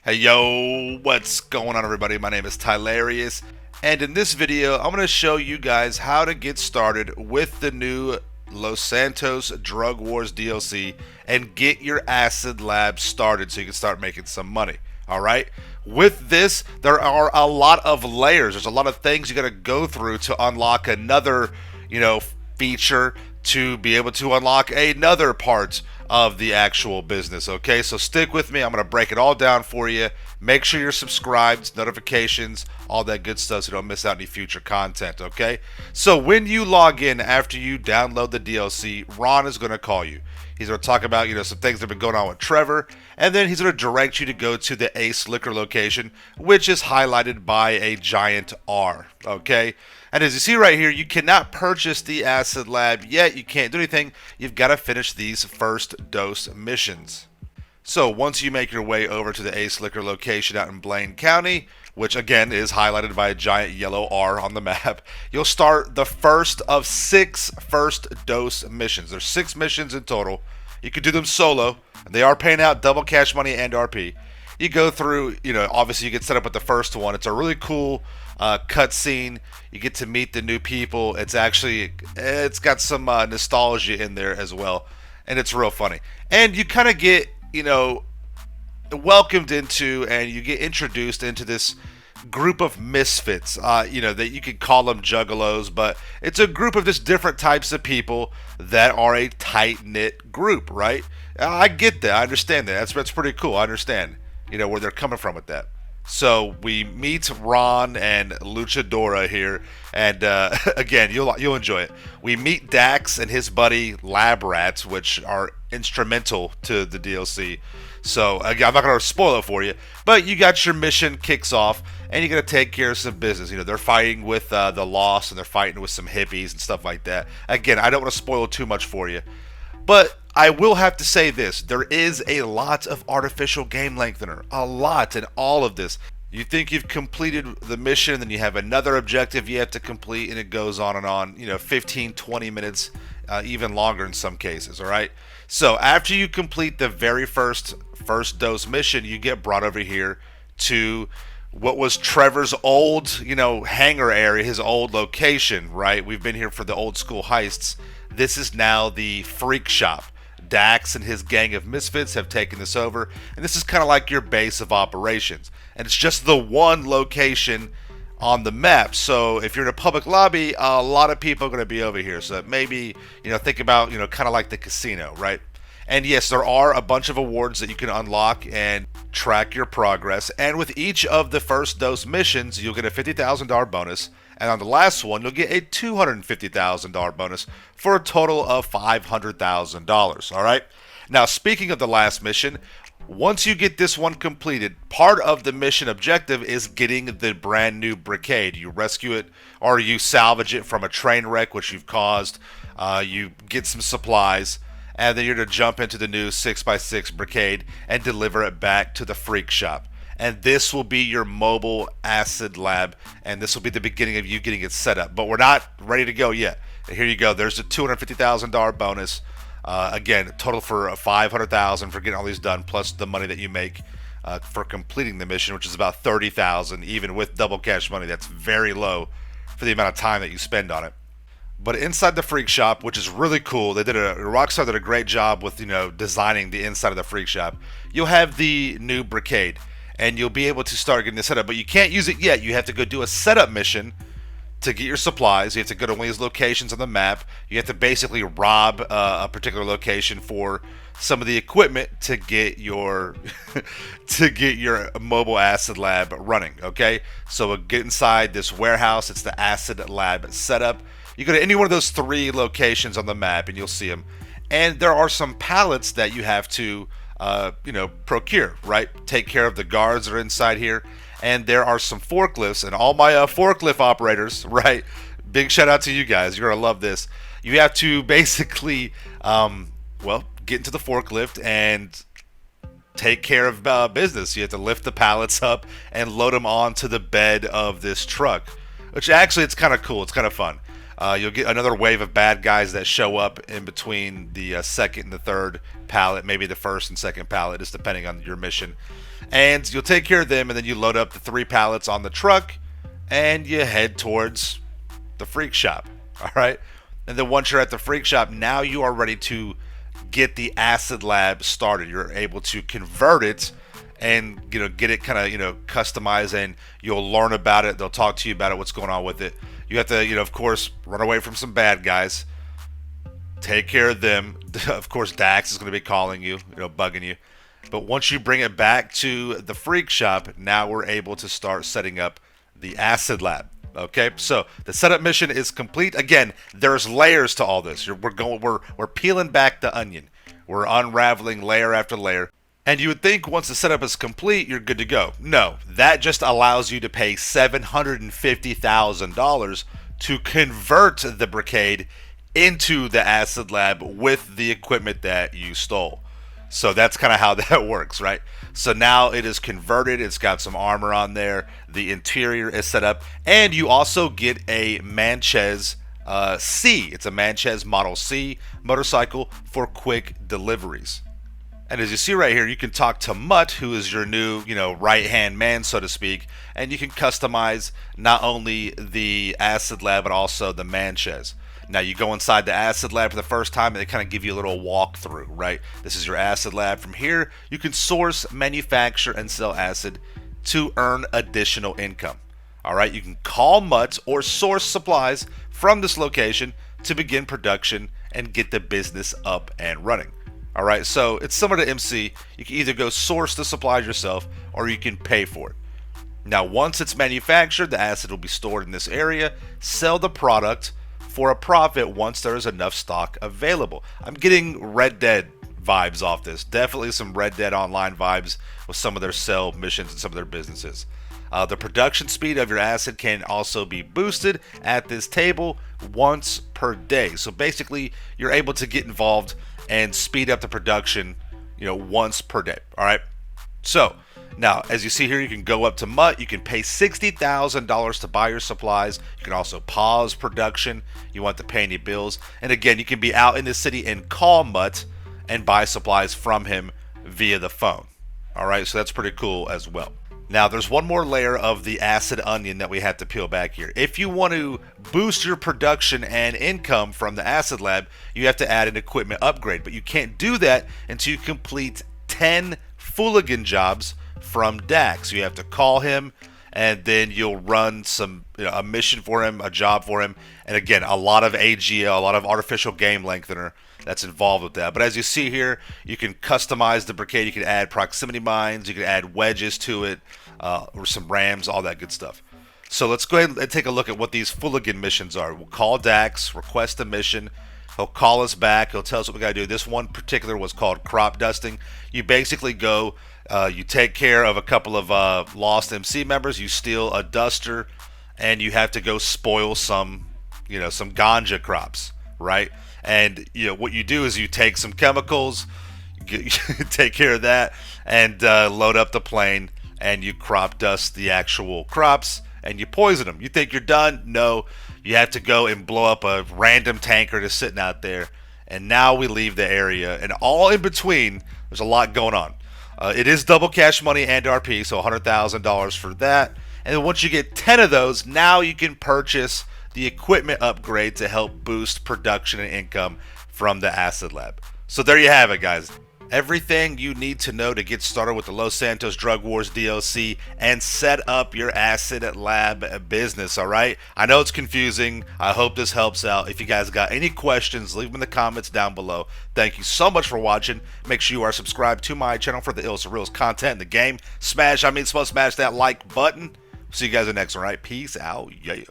Hey yo, what's going on everybody? My name is Tylarious, and in this video I'm going to show you guys how to get started with the new Los Santos Drug Wars DLC and get your acid lab started so you can start making some money. Alright? With this, there are a lot of layers. There's a lot of things you got to go through to unlock another, feature, to be able to unlock another part of the actual business. Okay, so stick with me. I'm going to break it all down for you. Make sure you're subscribed, notifications, all that good stuff so you don't miss out any future content. Okay, so when you log in after you download the DLC, Ron is going to call you. He's going to talk about, some things that have been going on with Trevor, and then he's going to direct you to go to the Ace Liquor location, which is highlighted by a giant R. Okay, and as you see right here, you cannot purchase the Acid Lab yet. You can't do anything. You've got to finish these first dose missions. So once you make your way over to the Ace Liquor location out in Blaine County, which again is highlighted by a giant yellow R on the map, you'll start the first of 6 first dose missions. There's 6 missions in total. You can do them solo, and they are paying out double cash money and RP. You go through, obviously you get set up with the first one. It's a really cool cutscene. You get to meet the new people. It's got some nostalgia in there as well, and it's real funny. And you kind of get, welcomed into, and you get introduced into this group of misfits, that you could call them juggalos, but it's a group of just different types of people that are a tight-knit group, right? I get that. I understand that. That's pretty cool. I understand, where they're coming from with that. So we meet Ron and Luchadora here, and again, you'll enjoy it. We meet Dax and his buddy Lab Rats, which are instrumental to the DLC. So again, I'm not going to spoil it for you, but you got your mission kicks off, and you got to take care of some business. They're fighting with the Lost, and they're fighting with some hippies and stuff like that. Again, I don't want to spoil too much for you, but I will have to say this. There is a lot of artificial game lengthener. A lot in all of this. You think you've completed the mission, then you have another objective you have to complete, and it goes on and on. 15, 20 minutes, even longer in some cases, alright? So after you complete the very first dose mission, you get brought over here to what was Trevor's old, hangar area, his old location, right? We've been here for the old school heists. This is now the freak shop. Dax and his gang of misfits have taken this over, and this is kind of like your base of operations. And it's just the one location on the map. So if you're in a public lobby, a lot of people are going to be over here. So maybe, think about, kind of like the casino, right? And yes, there are a bunch of awards that you can unlock and track your progress. And with each of the first dose missions, you'll get a $50,000 bonus. And on the last one, you'll get a $250,000 bonus for a total of $500,000. All right. Now, speaking of the last mission, once you get this one completed, part of the mission objective is getting the brand new Brigade. You rescue it, or you salvage it from a train wreck which you've caused. You get some supplies, and then you're to jump into the new 6x6 Brigade and deliver it back to the freak shop. And this will be your mobile acid lab, and this will be the beginning of you getting it set up. But we're not ready to go yet. Here you go. There's a $250,000 bonus. Again, total for $500,000 for getting all these done, plus the money that you make for completing the mission, which is about $30,000. Even with double cash money, that's very low for the amount of time that you spend on it. But inside the freak shop, which is really cool, Rockstar did a great job with designing the inside of the freak shop. You'll have the new Brigade, and you'll be able to start getting the setup, but you can't use it yet. You have to go do a setup mission to get your supplies. You have to go to one of these locations on the map. You have to basically rob a particular location for some of the equipment to get your mobile acid lab running. Okay, so get inside this warehouse. It's the acid lab setup. You go to any one of those 3 locations on the map, and you'll see them. And there are some pallets that you have to procure, right? Take care of the guards that are inside here. And there are some forklifts, and all my forklift operators, right? Big shout out to you guys. You're going to love this. You have to basically, get into the forklift and take care of business. You have to lift the pallets up and load them onto the bed of this truck, which actually it's kind of cool. It's kind of fun. You'll get another wave of bad guys that show up in between the second and the third pallet, maybe the first and second pallet, just depending on your mission. And you'll take care of them, and then you load up the 3 pallets on the truck, and you head towards the freak shop. All right. And then once you're at the freak shop, now you are ready to get the acid lab started. You're able to convert it and get it kind of customized, and you'll learn about it. They'll talk to you about it, what's going on with it. You have to of course run away from some bad guys, take care of them. Of course Dax is going to be calling you, bugging you. But once you bring it back to the freak shop, now we're able to start setting up the acid lab. Okay, so the setup mission is complete. Again, there's layers to all this. We're peeling back the onion. We're unraveling layer after layer. And you would think once the setup is complete, you're good to go. No, that just allows you to pay $750,000 to convert the Brigade into the acid lab with the equipment that you stole. So that's kind of how that works, right? So now it is converted. It's got some armor on there. The interior is set up. And you also get a Manchez C. It's a Manchez Model C motorcycle for quick deliveries. And as you see right here, you can talk to Mutt, who is your new, right-hand man, so to speak, and you can customize not only the acid lab, but also the Manchez. Now you go inside the acid lab for the first time and they kind of give you a little walkthrough, right? This is your acid lab. From here, you can source, manufacture, and sell acid to earn additional income. All right, you can call Mutt or source supplies from this location to begin production and get the business up and running. All right, so it's similar to MC. You can either go source the supplies yourself or you can pay for it. Now, once it's manufactured, the acid will be stored in this area. Sell the product for a profit once there is enough stock available. I'm getting Red Dead vibes off this. Definitely some Red Dead Online vibes with some of their sell missions and some of their businesses. The production speed of your acid can also be boosted at this table once per day. So basically, you're able to get involved and speed up the production, once per day. All right. So now, as you see here, you can go up to Mutt. You can pay $60,000 to buy your supplies. You can also pause production. You want to pay any bills. And again, you can be out in the city and call Mutt and buy supplies from him via the phone. All right, so that's pretty cool as well. Now, there's one more layer of the acid onion that we have to peel back here. If you want to boost your production and income from the acid lab, you have to add an equipment upgrade. But you can't do that until you complete 10 Fooligan jobs from Dax. You have to call him, and then you'll run a mission for him, a job for him, and again, a lot of AGL, a lot of artificial game lengthener that's involved with that. But as you see here, you can customize the Brigade. You can add proximity mines, you can add wedges to it, or some rams, all that good stuff. So let's go ahead and take a look at what these Fooligan missions are. We'll call Dax, request a mission. He'll call us back. He'll tell us what we got to do. This one particular was called crop dusting. You basically go, you take care of a couple of lost MC members. You steal a duster, and you have to go spoil some ganja crops, right? And what you do is you take some chemicals, take care of that, and load up the plane, and you crop dust the actual crops, and you poison them. You think you're done? No. You have to go and blow up a random tanker that's sitting out there. And now we leave the area. And all in between, there's a lot going on. It is double cash money and RP, so $100,000 for that. And then once you get 10 of those, now you can purchase the equipment upgrade to help boost production and income from the acid lab. So there you have it, guys. Everything you need to know to get started with the Los Santos Drug Wars DLC and set up your acid lab business, all right? I know it's confusing. I hope this helps out. If you guys got any questions, leave them in the comments down below. Thank you so much for watching. Make sure you are subscribed to my channel for the illest of realest content in the game. Smash that like button. See you guys in the next one, all right? Peace out. Yeah.